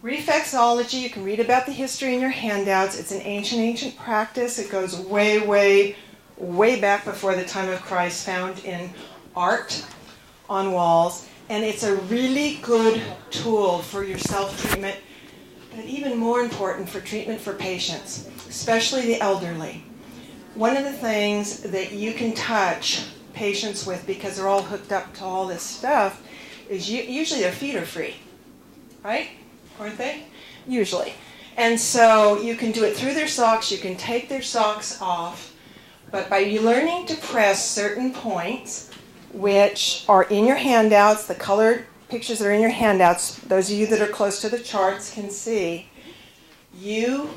Reflexology, you can read about the history in your handouts. It's an ancient practice. It goes way back before the time of Christ, found in art on walls. And it's a really good tool for your self-treatment, but even more important for treatment for patients, especially the elderly. One of the things that you can touch patients with, because they're all hooked up to all this stuff, is usually their feet are free, right? Aren't they? Usually. And so you can do it through their socks, you can take their socks off, but by learning to press certain points, which are in your handouts, the colored pictures that are in your handouts, those of you that are close to the charts can see, you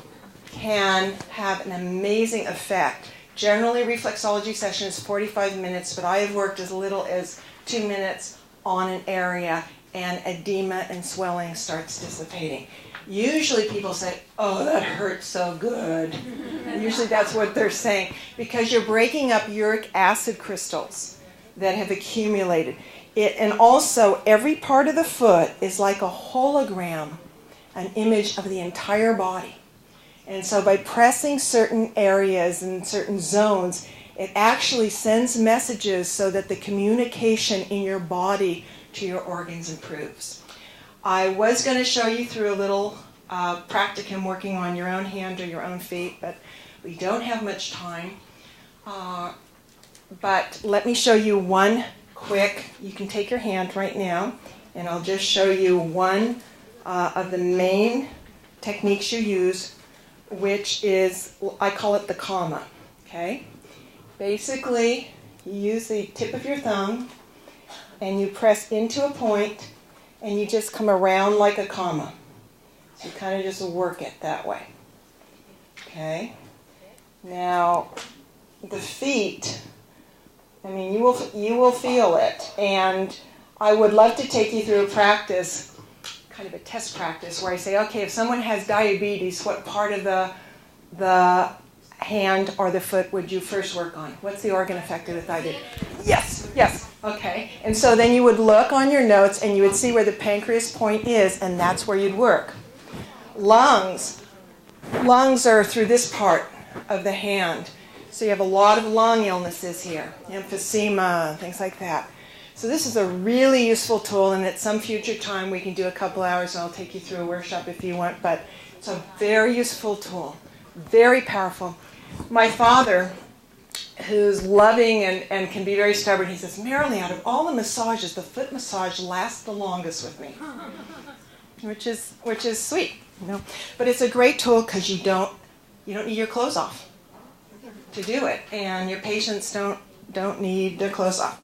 can have an amazing effect. Generally, reflexology session is 45 minutes, but I have worked as little as 2 minutes on an area, and edema and swelling starts dissipating. Usually people say, oh, that hurts so good. Usually that's what they're saying, because you're breaking up uric acid crystals that have accumulated. And also, every part of the foot is like a hologram, an image of the entire body. And so by pressing certain areas and certain zones, it actually sends messages so that the communication in your body to your organs improves. I was going to show you through a little practicum working on your own hand or your own feet, but we don't have much time. But let me show you one quick, you can take your hand right now, and I'll just show you one of the main techniques you use, which is, I call it the comma, okay? Basically, you use the tip of your thumb, and you press into a point, and you just come around like a comma. So you kind of just work it that way. Okay? Now, the feet, I mean, you will feel it. And I would love to take you through a practice, kind of a test practice, where I say, okay, if someone has diabetes, what part of the hand or the foot would you first work on? What's the organ affected with diabetes? Yes. Okay. And so then you would look on your notes and you would see where the pancreas point is, and that's where you'd work. Lungs are through this part of the hand. So you have a lot of lung illnesses here, emphysema, things like that. So this is a really useful tool, and at some future time we can do a couple hours and I'll take you through a workshop if you want, but it's a very useful tool, very powerful. My father, who's loving and can be very stubborn, he says, Marilyn, out of all the massages, the foot massage lasts the longest with me, which is sweet, you know. But it's a great tool because you don't need your clothes off to do it, and your patients don't need their clothes off.